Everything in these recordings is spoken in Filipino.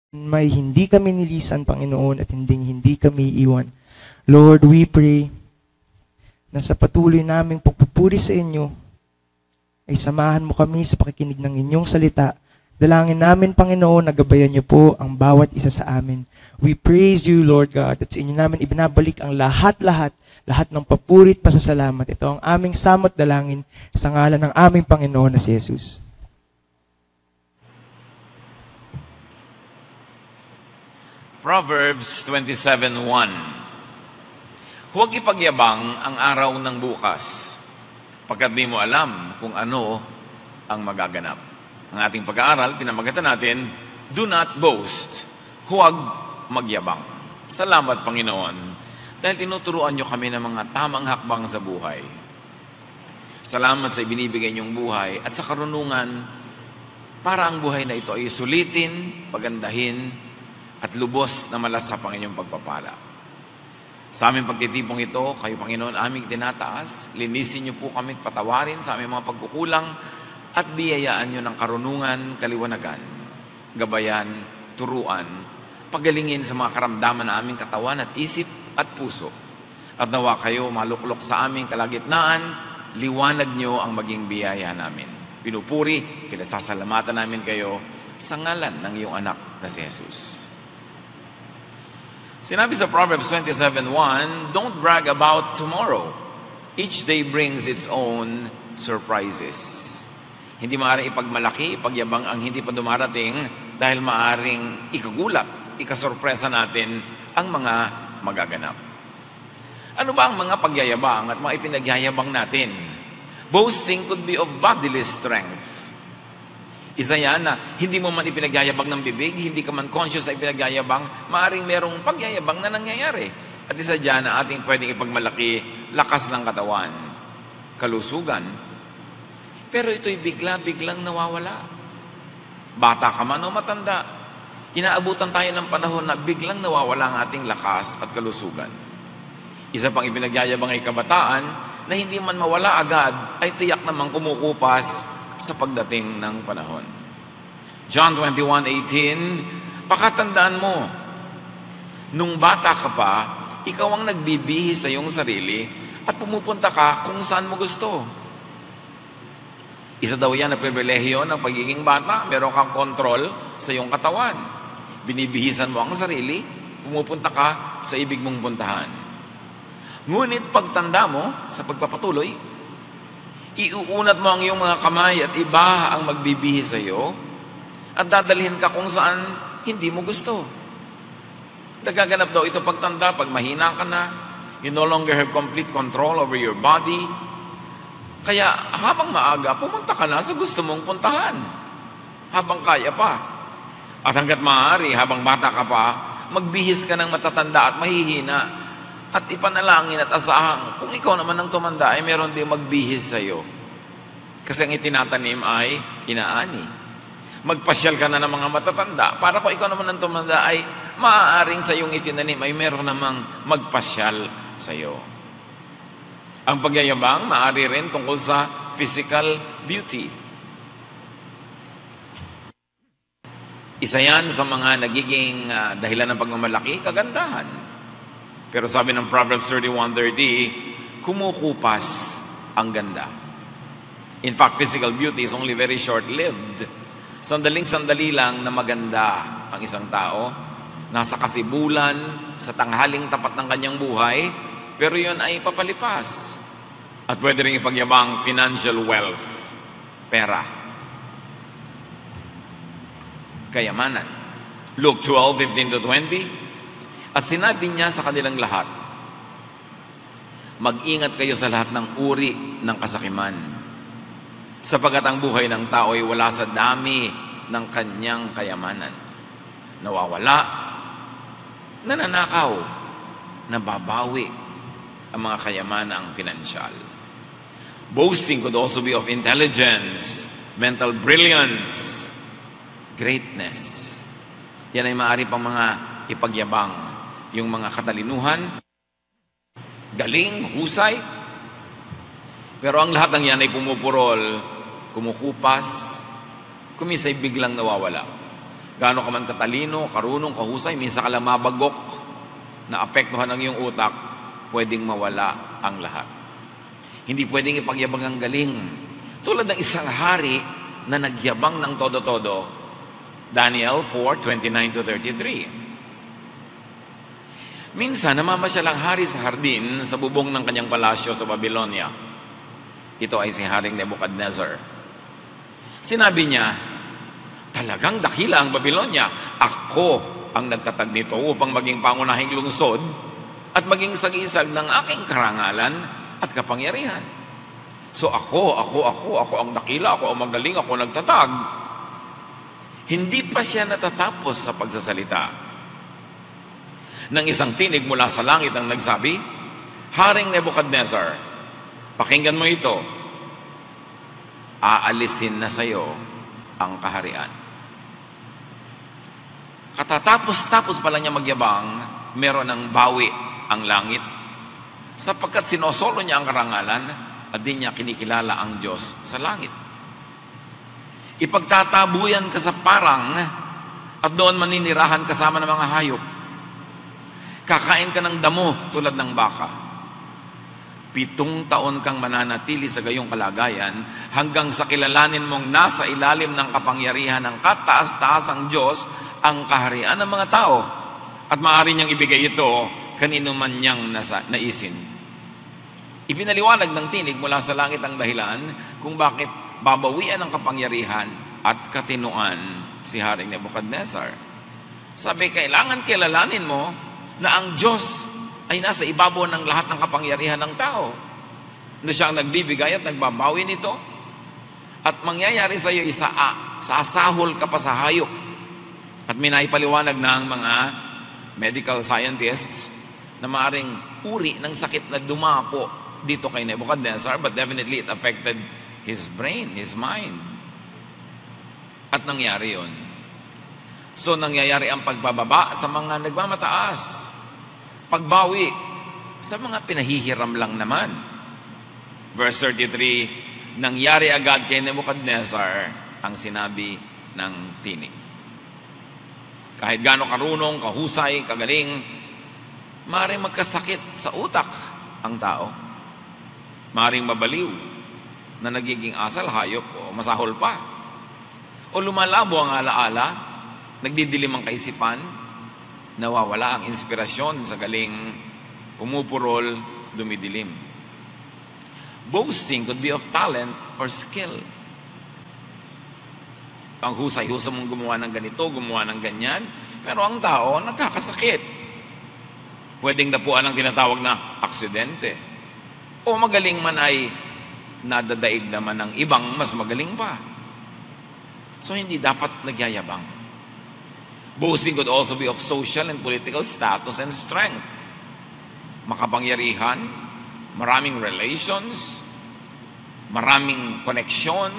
may hindi kami nilisan, Panginoon, at hindi kami iwan. Lord, we pray na sa patuloy naming pagpupuri sa inyo, ay samahan mo kami sa pakikinig ng inyong salita. Dalangin namin, Panginoon, na gabayan niyo po ang bawat isa sa amin. We praise you, Lord God, at sa inyo namin ibinabalik ang lahat ng papuri at pasasalamat. Ito ang aming samot dalangin sa ngalan ng aming Panginoon na si Jesus. Proverbs 27:1. Huwag ipagyabang ang araw ng bukas, pagkat di mo alam kung ano ang magaganap. Ang ating pag-aaral, pinamagatan natin, do not boast. Huwag magyabang. Salamat, Panginoon, dahil tinuturuan niyo kami ng mga tamang hakbang sa buhay. Salamat sa ibinibigay niyong buhay at sa karunungan para ang buhay na ito ay sulitin, pagandahin, at lubos na malasap ang inyong pagpapala. Sa aming pagtitipong ito, kayo, Panginoon, aming tinataas. Linisin niyo po kami, patawarin sa aming mga pagkukulang at biyayaan niyo ng karunungan, kaliwanagan, gabayan, turuan, pagalingin sa mga karamdaman na aming katawan at isip at puso. At nawa kayo maluklok sa aming kalagitnaan, liwanag niyo ang maging biyaya namin. Pinupuri, pinasasalamatan namin kayo sa ngalan ng iyong anak na si Jesus. Sinabi sa Proverbs 27:1, don't brag about tomorrow. Each day brings its own surprises. Hindi maaaring ipagmalaki, ipagyabang ang hindi pa dumarating dahil maaaring ikagulat, ikasorpresa natin ang mga magaganap. Ano ba ang mga pagyayabang at mga ipinagyayabang natin? Boasting could be of bodily strength. Isa yan na hindi mo man ipinagyayabang ng bibig, hindi ka man conscious na ipinagyayabang, maaaring merong pagyayabang na nangyayari. At isa dyan na ating pwedeng ipagmalaki, lakas ng katawan, kalusugan. Pero ito'y biglang nawawala. Bata ka man o matanda, inaabutan tayo ng panahon na biglang nawawala ang ating lakas at kalusugan. Isa pang ipinagyayabang ay kabataan na hindi man mawala agad, ay tiyak namang kumukupas sa pagdating ng panahon. John 21:18, pakatandaan mo, nung bata ka pa, ikaw ang nagbibihis sa iyong sarili at pumupunta ka kung saan mo gusto. Isa daw yan na pribilehiyo ng pagiging bata, meron kang kontrol sa iyong katawan. Binibihisan mo ang sarili, pumupunta ka sa ibig mong puntahan. Ngunit pagtanda mo sa pagpapatuloy, iuunat mo ang iyong mga kamay at iba ang magbibihis sa iyo at dadalhin ka kung saan hindi mo gusto. Nagaganap daw ito pagtanda, pag mahina ka na, you no longer have complete control over your body. Kaya habang maaga, pumunta ka na sa gusto mong puntahan. Habang kaya pa. At hanggat maaari, habang bata ka pa, magbihis ka ng matatanda at mahihina. At ipanalangin at asahan, kung ikaw naman ang tumanda, ay meron din magbihis sa'yo. Kasi ang itinatanim ay inaani. Magpasyal ka na ng mga matatanda, para kung ikaw naman ang tumanda, ay maaaring sa iyong itinanim, ay meron namang magpasyal sa'yo. Ang pagyayabang, maaari rin tungkol sa physical beauty. Isa yan sa mga nagiging dahilan ng pagmamalaki, kagandahan. Pero sabi ng Proverbs 31:30, kumukupas ang ganda. In fact, physical beauty is only very short-lived. Sandaling-sandali lang na maganda ang isang tao. Nasa kasibulan, sa tanghaling tapat ng kanyang buhay, pero yun ay papalipas. At pwede rin ipagyabang financial wealth, pera, kayamanan. Luke 12:15-20, at sinabi niya sa kanilang lahat, mag-ingat kayo sa lahat ng uri ng kasakiman, sapagkat ang buhay ng tao ay wala sa dami ng kanyang kayamanan. Nawawala, nananakaw, nababawi ang mga kayamanang pinansyal. Boasting could also be of intelligence, mental brilliance, greatness. Yan ay maaari pang mga ipagyabang. Yung mga katalinuhan, galing, husay. Pero ang lahat ng yan ay pumupurol, kumukupas, kumisay biglang nawawala. Gaano ka man katalino, karunong, kahusay, minsan ka lang mabagok, na apektuhan ng iyong utak, pwedeng mawala ang lahat. Hindi pwedeng ipagyabang ang galing. Tulad ng isang hari na nagyabang ng todo-todo. Daniel 4:29-33. Minsan, namamasyal ang hari sa hardin sa bubong ng kanyang palasyo sa Babylonia. Ito ay si Haring Nebuchadnezzar. Sinabi niya, talagang dakila ang Babylonia. Ako ang nagtatag nito upang maging pangunahing lungsod at maging sagisag ng aking karangalan at kapangyarihan. So ako ang dakila, ako ang magaling, ako ang nagtatag. Hindi pa siya natatapos sa pagsasalita. Nang isang tinig mula sa langit ang nagsabi, Haring Nebuchadnezzar, pakinggan mo ito. Aalisin na sa iyo ang kaharian. Katatapos pa lang niya magyabang, meron ng bawi ang langit sapagkat sinosolo niya ang karangalan at di niya kinikilala ang Diyos sa langit. Ipagtatabuyan ka sa parang at doon maninirahan kasama ng mga hayop. Kakain ka ng damo tulad ng baka. 7 taon kang mananatili sa gayong kalagayan hanggang sa kilalanin mong nasa ilalim ng kapangyarihan ng kataas-taasang Diyos ang kaharian ng mga tao at maaari niyang ibigay ito kanino man niyang naisin. Ipinaliwanag ng tinig mula sa langit ang dahilan kung bakit babawian ng kapangyarihan at katinuan si Haring Nebuchadnezzar. Sabi, kailangan kilalanin mo na ang Diyos ay nasa ibabaw ng lahat ng kapangyarihan ng tao. Na siya ang nagbibigay at nagbabawi nito. At mangyayari sa iyo sasahol ka pa sa hayop. At minaipaliwanag na ang mga medical scientists na maaaring uri ng sakit na dumapo dito kay Nebuchadnezzar, but definitely it affected his brain, his mind. At nangyari yun. So nangyayari ang pagbababa sa mga nagmamataas. Pagbawi sa mga pinahihiram lang naman. Verse 33, nangyari agad kay Nebuchadnezzar ang sinabi ng tinig. Kahit gaano karunong, kahusay, kagaling, maaaring magkasakit sa utak ang tao. Maaaring mabaliw na nagiging asal, hayop o masahol pa. O lumalabo ang alaala, nagdidilim ang kaisipan, nawawala ang inspirasyon sa galing, pumupurol, dumidilim. Boasting could be of talent or skill. Ang husay-husay mong gumawa ng ganito, gumawa ng ganyan, pero ang tao nagkakasakit. Pwedeng dapuan ang tinatawag na aksidente. O magaling man ay nadadaig naman ng ibang mas magaling pa. So hindi dapat nagyayabang. Boasting could also be of social and political status and strength. Makapangyarihan, maraming relations, maraming koneksyon,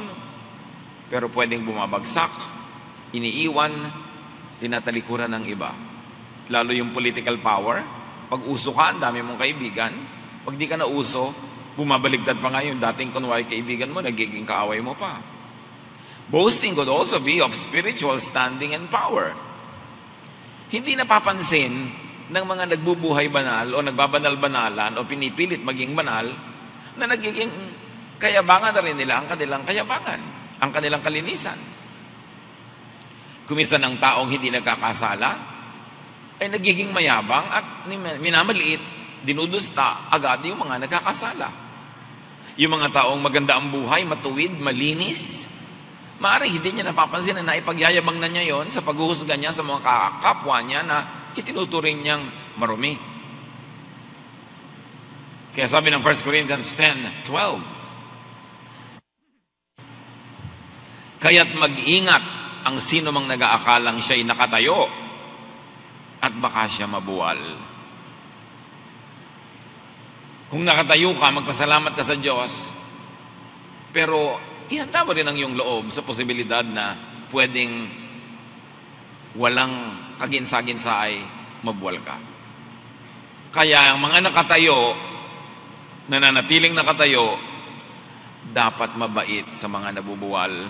pero pwedeng bumabagsak, iniiwan, tinatalikuran ng iba. Lalo yung political power, pag uso ka, ang dami mong kaibigan. Pag di ka na uso, bumabaligtad pa nga yung dating kunwari kaibigan mo, nagiging kaaway mo pa. Boasting could also be of spiritual standing and power. Hindi napapansin ng mga nagbubuhay banal o nagbabanal-banalan o pinipilit maging banal na nagiging kayabangan na rin nila ang kanilang kayabangan, ang kanilang kalinisan. Kuminsan ang taong hindi nagkakasala ay nagiging mayabang at minamaliit, dinudusta agad yung mga nagkakasala. Yung mga taong maganda ang buhay, matuwid, malinis, maaari hindi niya napapansin na naipagyayabang na niya yon sa paghuhusga niya sa mga kapwa niya na itinuturing niyang marumi. Kaya sabi ng 1 Corinthians 10:12, kaya't mag-ingat ang sino mang nag-aakalang siya'y nakatayo at baka siya mabuwal. Kung nakatayo ka, magpasalamat ka sa Diyos, pero ihanda mo rin ang iyong loob sa posibilidad na pwedeng walang kaginsa-ginsa ay mabuwal ka. Kaya ang mga nakatayo, nananatiling nakatayo, dapat mabait sa mga nabubuwal.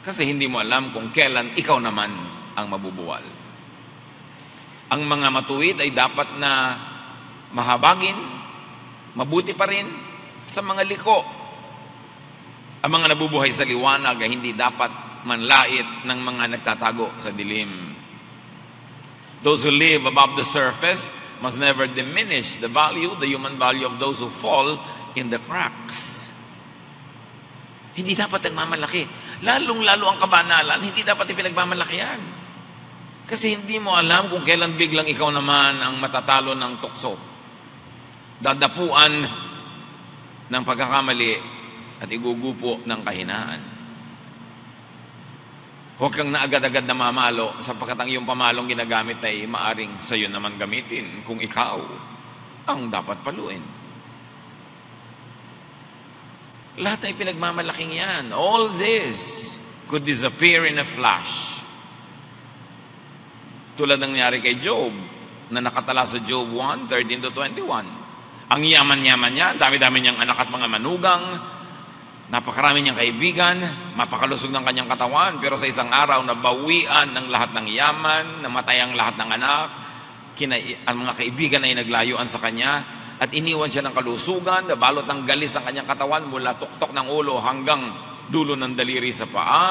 Kasi hindi mo alam kung kailan ikaw naman ang mabubuwal. Ang mga matuwid ay dapat na mahabagin, mabuti pa rin sa mga liko. Ang mga nabubuhay sa liwanag ay hindi dapat manlait ng mga nagtatago sa dilim. Those who live above the surface must never diminish the human value of those who fall in the cracks. Hindi dapat nagmamalaki. Lalong-lalo ang kabanalan, hindi dapat ipinagmamalakihan. Kasi hindi mo alam kung kailan biglang ikaw naman ang matatalo ng tukso. Dadapuan ng pagkakamali at igugupo ng kahinaan. Huwag kang na agad-agad na mamalo sapagkat ang iyong pamalong ginagamit ay maaring sa iyo naman gamitin kung ikaw ang dapat paluin. Lahat ay pinagmamalaking yan. All this could disappear in a flash. Tulad ng nangyari kay Job, na nakatala sa Job 1:13-21. Ang yaman-yaman niya, dami-dami niyang anak at mga manugang, napakarami niyang kaibigan, mapakalusog ng kanyang katawan, pero sa isang araw, nabawian ng lahat ng yaman, namatay ang lahat ng anak, ang mga kaibigan ay naglayuan sa kanya, at iniwan siya ng kalusugan, nabalot ng galis ang kanyang katawan mula tuktok ng ulo hanggang dulo ng daliri sa paa.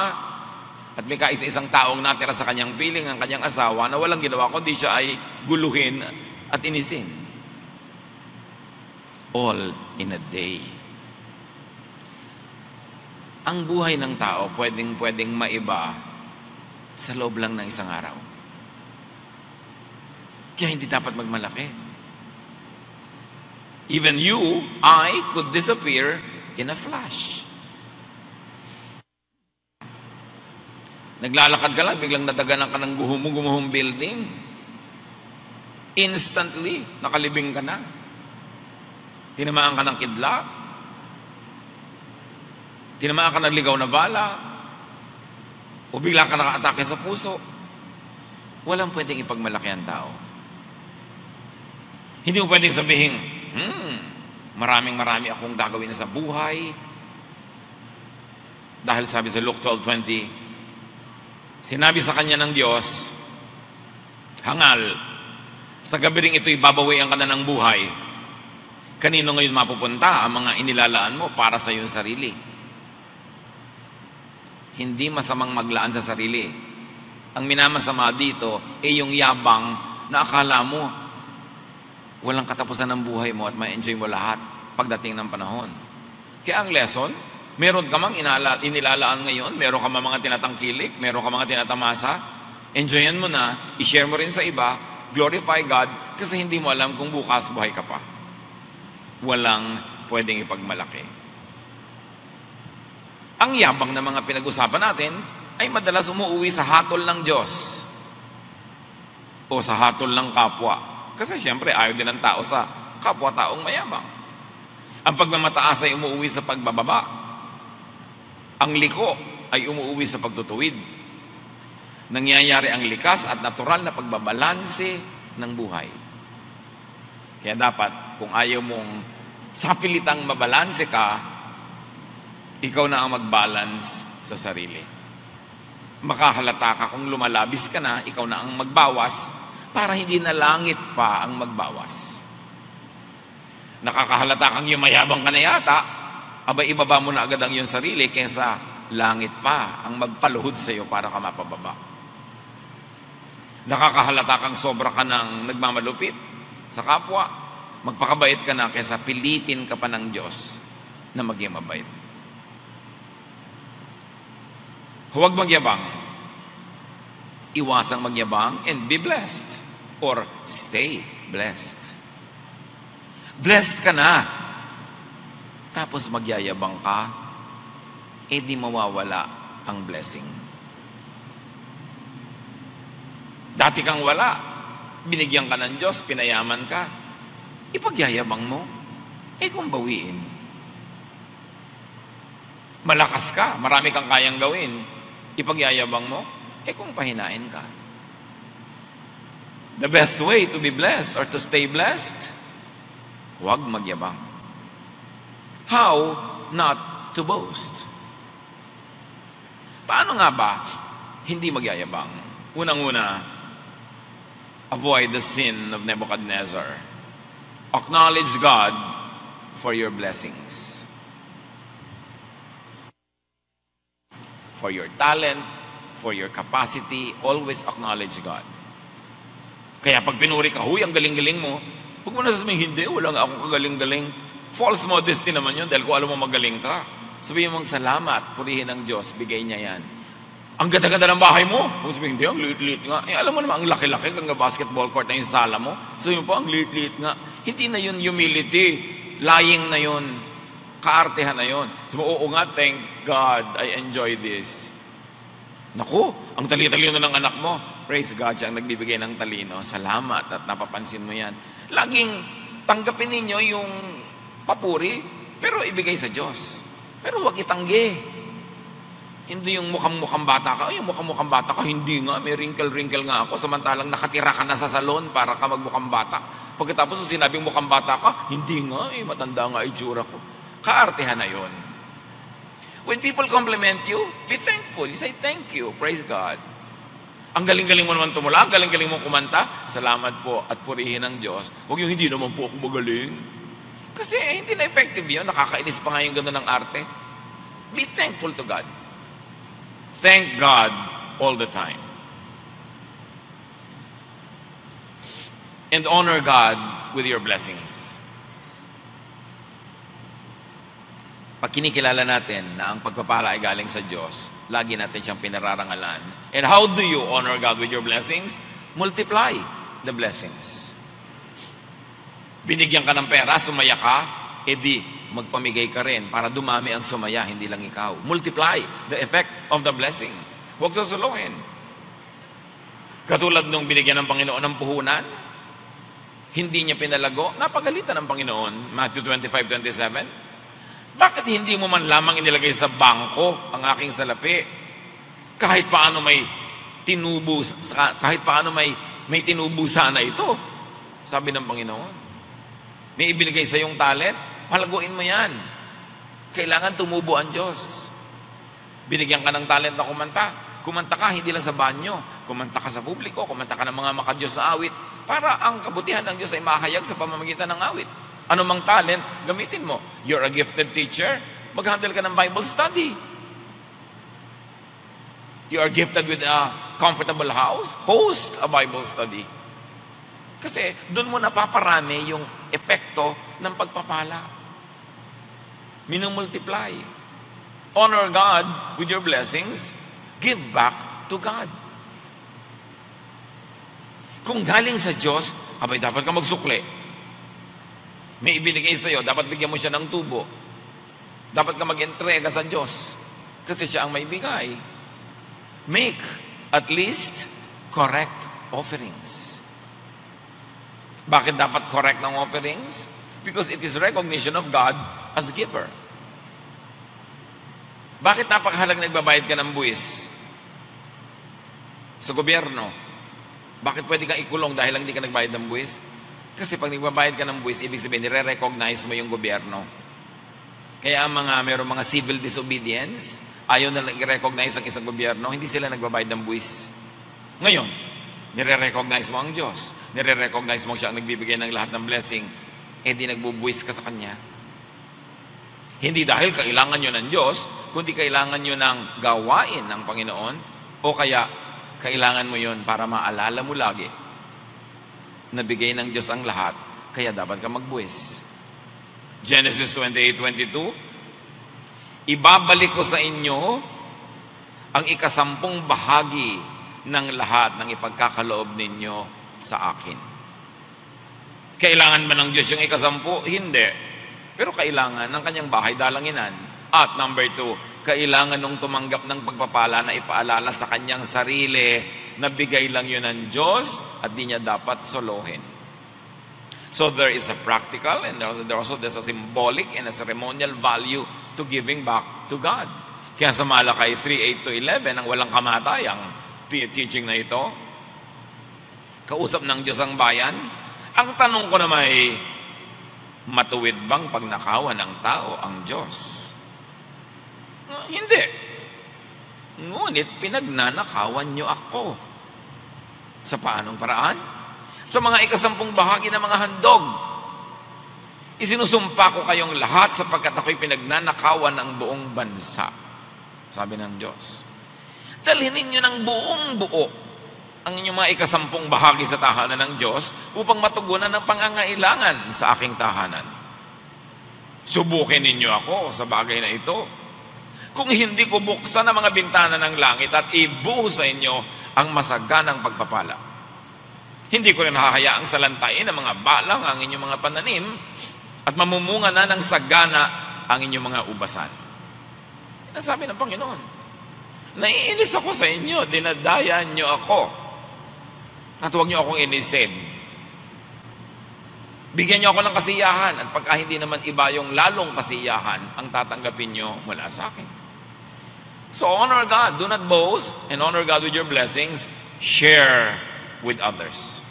At may kaisa-isang taong natira sa kanyang piling, ang kanyang asawa, na walang ginawa kundi siya ay guluhin at inisin. All in a day. Ang buhay ng tao pwedeng maiba sa loob lang ng isang araw. Kaya hindi dapat magmalaki. Even you, I, could disappear in a flash. Naglalakad ka lang, biglang nataganan ka ng gumuhong building. Instantly, nakalibing ka na. Tinamaan ka ng kidlat. Tinamaan ka ng ligaw na bala. O bigla ka naka-atake sa puso. Walang pwedeng ipagmalaki ang tao. Hindi mo pwedeng sabihin, marami akong gagawin sa buhay. Dahil sabi sa Luke 12:20, sinabi sa kanya ng Diyos, hangal, sa gabi ring ito'y babawian ka na ng buhay. Kanino ngayon mapupunta ang mga inilalaan mo para sa iyong sarili? Hindi masamang maglaan sa sarili. Ang minamasama dito ay yung yabang na akala mo walang katapusan ng buhay mo at ma-enjoy mo lahat pagdating ng panahon. Kaya ang lesson, meron ka mang inilalaan ngayon, meron ka mang mga tinatangkilik, meron ka mga tinatamasa, enjoyan mo na, i-share mo rin sa iba, glorify God, kasi hindi mo alam kung bukas buhay ka pa. Walang pwedeng ipagmalaki. Ang yabang na mga pinag-usapan natin ay madalas umuwi sa hatol ng Diyos o sa hatol ng kapwa. Kasi siyempre, ayaw din ng tao sa kapwa-taong mayabang. Ang pagmamataas ay umuwi sa pagbababa. Ang liko ay umuwi sa pagtutuwid. Nangyayari ang likas at natural na pagbabalanse ng buhay. Kaya dapat, kung ayaw mong sapilitang mabalanse ka, ikaw na ang mag-balance sa sarili. Makahalata ka kung lumalabis ka na, ikaw na ang magbawas, para hindi na langit pa ang magbawas. Nakakahalata kang yumayabang ka na yata, abay ibaba mo na agad ang iyong sarili kaysa langit pa ang magpaluhod sa iyo para ka mapababa. Nakakahalata kang sobra ka ng nagmamalupit sa kapwa, magpakabait ka na kaysa pilitin ka pa ng Diyos na maging mabait. Huwag magyabang. Iwasang magyabang and be blessed. Or stay blessed. Blessed ka na. Tapos magyayabang ka, di mawawala ang blessing. Dati kang wala, binigyan ka ng Diyos, pinayaman ka, ipagyayabang mo, kung bawiin. Malakas ka, marami kang kayang gawin, ipagyayabang mo, kung pahinain ka. The best way to be blessed or to stay blessed, huwag magyabang. How not to boast? Paano nga ba hindi magyayabang? Unang-una, avoid the sin of Nebuchadnezzar. Acknowledge God for your blessings. For your talent, for your capacity, always acknowledge God. Kaya pag pinuri ka, huy, ang galing-galing mo, huwag mo na sasabihin, hindi, wala nga akong kagaling-galing. False modesty naman yun, dahil kung alam mo magaling ka. Sabihin mong salamat, purihin ng Diyos, bigay niya yan. Ang ganda-ganda ng bahay mo. Kung sabihin, hindi, ang liit-liit nga. Alam mo naman, ang laki-laki, hanggang basketball court na yung sala mo. Sabihin mo po, ang liit-liit nga. Hindi na yun humility. Lying na yun. Kaartehan na yun. Sabi mo, oo nga, thank God, I enjoy this. Naku, ang tali-talino ng anak mo. Praise God, siya ang nagbibigay ng talino. Salamat at napapansin mo yan. Laging tanggapin ninyo yung papuri, pero ibigay sa Diyos. Pero huwag itanggi. Hindi yung mukhang bata ka. Ay, yung mukhang bata ka, hindi nga. May wrinkle-wrinkle nga ako. Samantalang nakatira ka na sa salon para ka magmukhang bata. Pagkatapos sinabing mukhang bata ka, hindi nga. Matanda nga itsura ko. Kaartehan na yun. When people compliment you, be thankful. You say, thank you. Praise God. Ang galing-galing mo naman tumula, ang galing-galing mo kumanta, salamat po at purihin ng Diyos. Huwag yung hindi naman po ako magaling. Kasi hindi na effective yun. Nakakainis pa nga yung gano'n ng arte. Be thankful to God. Thank God all the time. And honor God with your blessings. Pag kinikilala natin na ang pagpapala ay galing sa Diyos, lagi natin siyang pinararangalan. And how do you honor God with your blessings? Multiply the blessings. Binigyan ka ng pera, sumaya ka, edi magpamigay ka rin para dumami ang sumaya, hindi lang ikaw. Multiply the effect of the blessing. Huwag susuluhin. Katulad nung binigyan ng Panginoon ng puhunan, hindi niya pinalago, napagalitan ng Panginoon. Matthew 25:27. Bakit hindi mo man lamang inilagay sa bangko ang aking salapi? Kahit paano may tinubo, kahit paano may tinubo sana ito. Sabi ng Panginoon. May ibinigay sa iyong talent, palaguin mo yan. Kailangan tumubo ang Diyos. Binigyan ka ng talent na kumanta. Kumanta ka, hindi lang sa banyo. Kumanta ka sa publiko, kumanta ka ng mga makadiyos na awit para ang kabutihan ng Diyos ay mahayag sa pamamagitan ng awit. Ano mang talent, gamitin mo. You're a gifted teacher, mag-handle ka ng Bible study. You are gifted with a comfortable house, host a Bible study. Kasi doon mo napaparami yung epekto ng pagpapala. Minumultiply. Honor God with your blessings, give back to God. Kung galing sa Diyos, abay dapat ka magsukli. May ibinigay sa iyo, dapat bigyan mo siya ng tubo. Dapat ka mag-entrega sa Diyos. Kasi siya ang may bigay. Make at least correct offerings. Bakit dapat correct ng offerings? Because it is recognition of God as giver. Bakit napakahalagang nagbabayad ka ng buwis? Sa gobyerno. Bakit pwede kang ikulong dahil lang hindi ka nagbayad ng buwis? Kasi pag nagbabayad ka ng buwis, ibig sabihin, nire-recognize mo yung gobyerno. Kaya mayroong mga civil disobedience, ayaw na i-recognize ang isang gobyerno, hindi sila nagbabayad ng buwis. Ngayon, nire-recognize mo ang Diyos. Nire-recognize mo siya ang nagbibigay ng lahat ng blessing, di nagbubuwis ka sa Kanya. Hindi dahil kailangan nyo ng Diyos, kundi kailangan nyo ng gawain ng Panginoon, o kaya kailangan mo yon para maalala mo lagi nabigay ng Diyos ang lahat, kaya dapat ka magbuwis. Genesis 28:22, ibabalik ko sa inyo ang 10 bahagi ng lahat ng ipagkakaloob ninyo sa akin. Kailangan ba ng Diyos yung 10? Hindi. Pero kailangan ng kanyang bahay dalanginan. At number 2, kailangan nung tumanggap ng pagpapala na ipaalala sa kanyang sarili na bigay lang yun ng Diyos at di niya dapat solohin. So there is a practical and there's a symbolic and a ceremonial value to giving back to God. Kaya sa Malakay 3:8-11, ang walang kamatayang teaching na ito, kausap ng Diyos ang bayan, ang tanong ko naman ay, matuwid bang pagnakawan ng tao ang Diyos? Hindi. Ngunit pinagnanakawan niyo ako. Sa paanong paraan? Sa mga ikasampung bahagi ng mga handog. Isinusumpa ko kayong lahat sapagkat ako'y pinagnanakawan ng buong bansa. Sabi ng Diyos. Dalhin ninyo ng buong buo ang inyong mga ikasampung bahagi sa tahanan ng Diyos upang matugunan ng pangangailangan sa aking tahanan. Subukin ninyo ako sa bagay na ito. Kung hindi ko buksan ang mga bintana ng langit at ibuhos sa inyo ang masaganang pagpapala. Hindi ko rin hahayaang salantain ng mga balang ang inyong mga pananim at mamumunga na ng sagana ang inyong mga ubasan. Yan ang sabi ng Panginoon. Naiinis ako sa inyo, dinadaya nyo ako. At huwag nyo akong inisin. Bigyan nyo ako ng kasiyahan at pagka hindi naman iba yung lalong kasiyahan ang tatanggapin nyo mula sa akin. So honor God, do not boast, and honor God with your blessings, share with others.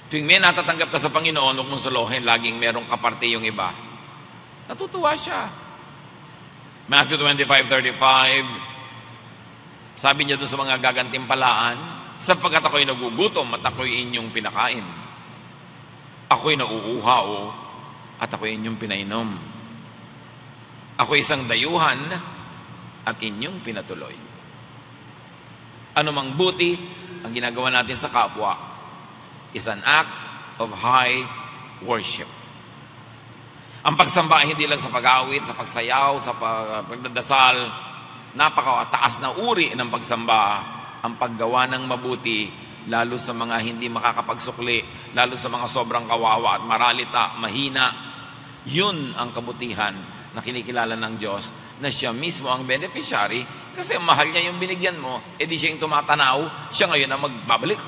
Tuwing may natatanggap ka sa Panginoon, huwag mong suluhin, laging merong kaparte yung iba. Natutuwa siya. Matthew 25:35, sabi niya doon sa mga gagantimpalaan, sapagkat ako'y nagugutom at ako'y inyong pinakain. Ako'y nauuhao at ako'y inyong pinainom. Ako'y isang dayuhan at inyong pinatuloy. Anumang buti ang ginagawa natin sa kapwa is an act of high worship. Ang pagsamba hindi lang sa pag-awit, sa pagsayaw, sa pagdadasal, napakataas na uri ng pagsamba, ang paggawa ng mabuti, lalo sa mga hindi makakapagsukli, lalo sa mga sobrang kawawa at maralita, mahina. Yun ang kabutihan na kinikilala ng Diyos, na siya mismo ang beneficiary, kasi mahal niya yung binigyan mo, edi siya yung tumatanaw, siya ngayon ang magbabalik.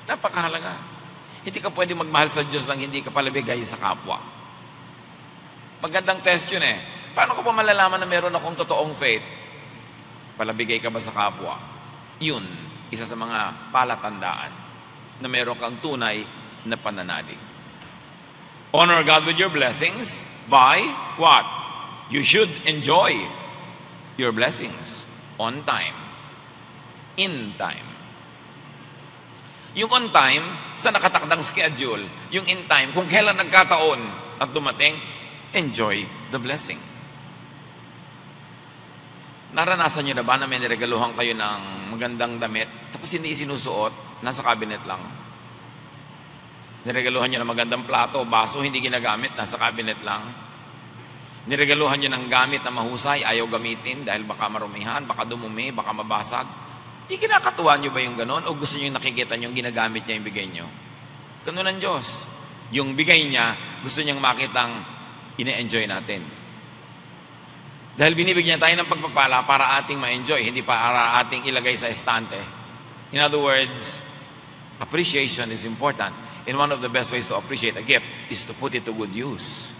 Napakahalaga. Hindi ka pwede magmahal sa Diyos nang hindi ka palabigay sa kapwa. Magandang test yun eh. Paano ko pa malalaman na meron akong totoong faith? Palabigay ka ba sa kapwa? Yun, isa sa mga palatandaan na meron kang tunay na pananalig. Honor God with your blessings by what? You should enjoy your blessings on time, in time. Yung on time, sa nakatakdang schedule. Yung in time, kung kailan nagkataon at dumating, enjoy the blessing. Naranasan nyo na ba na may niregaluhan kayo ng magandang damit, tapos hindi isinusuot, nasa cabinet lang? Niregaluhan nyo ng magandang plato, baso, hindi ginagamit, nasa cabinet lang? Niregaluhan nyo ng gamit na mahusay, ayaw gamitin dahil baka marumihan, baka dumumi, baka mabasag? Ikinakatuwa nyo ba yung ganon? O gusto nyo yung nakikita nyo yung ginagamit niya yung bigay nyo? Ganun ang Diyos. Yung bigay niya, gusto niyang makitang ine-enjoy natin. Dahil binibigyan tayo ng pagpapala para ating ma-enjoy, hindi para ating ilagay sa estante. In other words, appreciation is important. And one of the best ways to appreciate a gift is to put it to good use.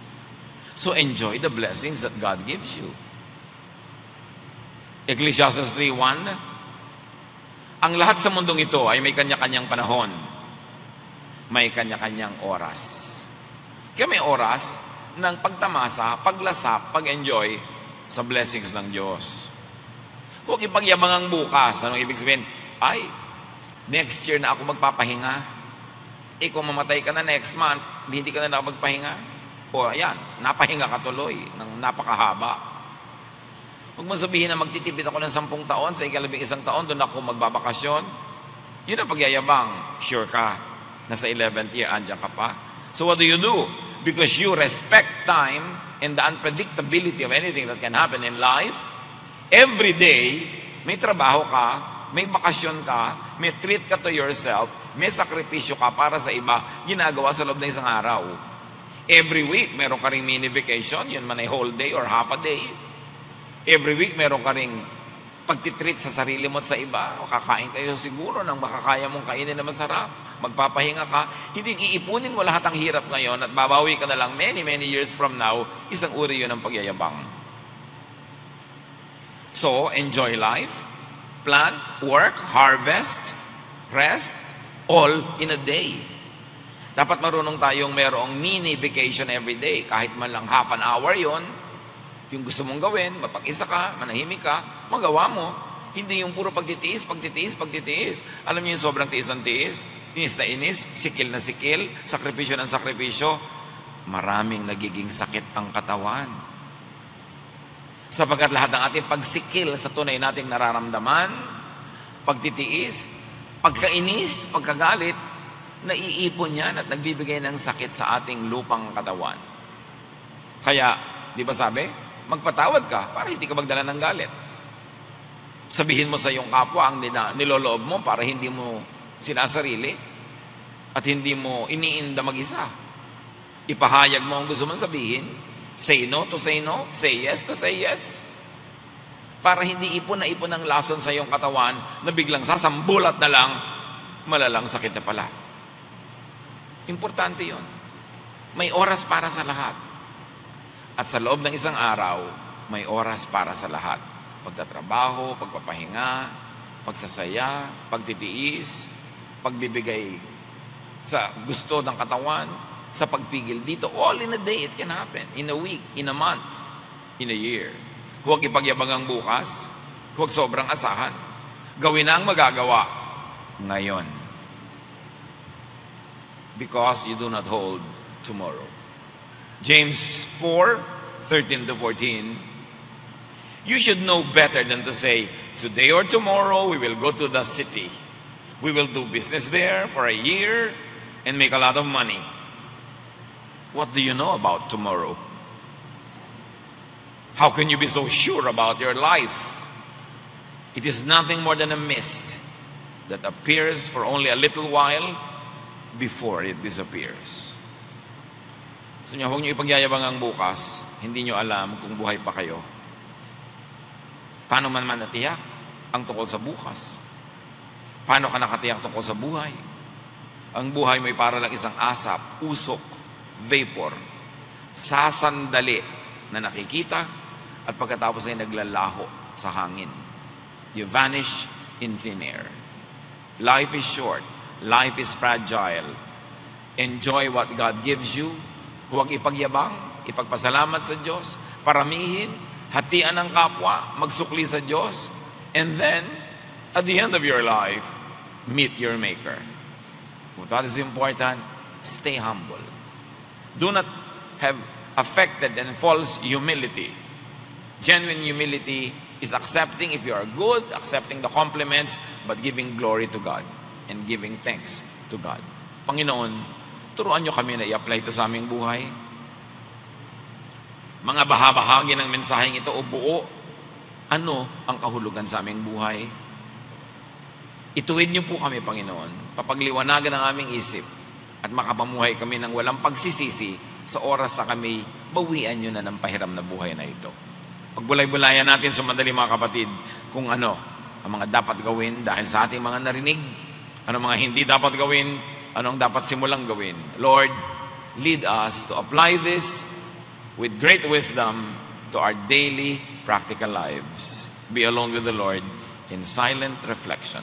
So enjoy the blessings that God gives you. Ecclesiastes 3:1, ang lahat sa mundong ito ay may kanya-kanyang panahon. May kanya-kanyang oras. Kaya may oras ng pagtamasa, paglasap, pag-enjoy sa blessings ng Diyos. Huwag ipagyabang ang bukas. Anong ibig sabihin? Ay, next year na ako magpapahinga. Kung mamatay ka na next month, hindi ka na nakapagpahinga. O ayan, napahinga ka tuloy ng napakahaba. Huwag mo sabihin na magtitipid ako ng 10 taon, sa ika-11 taon, doon ako magbabakasyon. Yun ang pagyayabang. Sure ka, nasa 11th year, andyan ka pa. So what do? Because you respect time and the unpredictability of anything that can happen in life, every day, may trabaho ka, may bakasyon ka, may treat ka to yourself, may sakripisyo ka para sa iba, ginagawa sa loob ng isang araw. Every week, meron ka ring mini vacation, yun man ay whole day or half a day. Every week, meron ka ring pagtitreat sa sarili mo at sa iba. O kakain kayo siguro ng makakaya mong kainin na masarap. Magpapahinga ka. Hindi iipunin mo lahat ang hirap ngayon at babawi ka na lang many years from now. Isang uri yun ng pagyayabang. So, enjoy life. Plant, work, harvest, rest, all in a day. Dapat marunong tayong mayroong mini vacation every day. Kahit man lang half an hour yon, Yung gusto mong gawin, mapag-isa ka, manahimik ka, magawa mo. Hindi yung puro pagtitiis. Alam niyo yung sobrang tiis ng tiis, inis na inis, sikil na sikil, sakripisyo ng sakripisyo. Maraming nagiging sakit ang katawan. Sapagkat lahat ng ating pagsikil sa tunay nating nararamdaman, pagtitiis, pagkainis, pagkagalit, naiipon yan at nagbibigay ng sakit sa ating lupang katawan. Kaya, di ba sabi, magpatawad ka para hindi ka magdala ng galit. Sabihin mo sa iyong kapwa ang niloloob mo para hindi mo sinasarili at hindi mo iniinda mag-isa. Ipahayag mo ang gusto mong sabihin. Say no to say no. Say yes to say yes. Para hindi ipon na ipon ang lason sa iyong katawan na biglang sasambulat na lang, malalang sakit na pala. Importante yun. May oras para sa lahat. At sa loob ng isang araw, may oras para sa lahat. Pagtatrabaho, pagpapahinga, pagsasaya, pagtitiis, pagbibigay sa gusto ng katawan, sa pagpigil dito. All in a day, it can happen. In a week, in a month, in a year. Huwag ipagyabang ang bukas. Huwag sobrang asahan. Gawin na ang magagawa ngayon. Because you do not hold tomorrow. James 4:13-14. You should know better than to say, today or tomorrow we will go to the city. We will do business there for a year and make a lot of money. What do you know about tomorrow? How can you be so sure about your life? It is nothing more than a mist that appears for only a little while before it disappears. So huwag niyo ipagyayabang ang bukas, hindi niyo alam kung buhay pa kayo. Paano man natiyak ang tungkol sa bukas? Paano ka nakatiyak tungkol sa buhay? Ang buhay mo ay para lang isang asap, usok, vapor, sasandali na nakikita at pagkatapos ay naglalaho sa hangin. You vanish in thin air. Life is short. Life is fragile. Enjoy what God gives you. Huwag ipagyabang, ipagpasalamat sa Diyos, paramihin, hatian ng kapwa, magsukli sa Diyos, and then, at the end of your life, meet your Maker. What is important? Stay humble. Do not have affected and false humility. Genuine humility is accepting if you are good, accepting the compliments, but giving glory to God and giving thanks to God. Panginoon, turuan nyo kami na i-apply ito sa aming buhay. Mga bahagi ng mensaheng ito o buo, ano ang kahulugan sa aming buhay? Ituwid niyo po kami, Panginoon, papagliwanagan ang aming isip at makapamuhay kami ng walang pagsisisi sa oras na kami bawian nyo na ng pahiram na buhay na ito. Pagbulay-bulayan natin sa madali, mga kapatid, kung ano ang mga dapat gawin dahil sa ating mga narinig, ano mga hindi dapat gawin, anong dapat simulang gawin. Lord, lead us to apply this with great wisdom to our daily practical lives. Be alone with the Lord in silent reflection.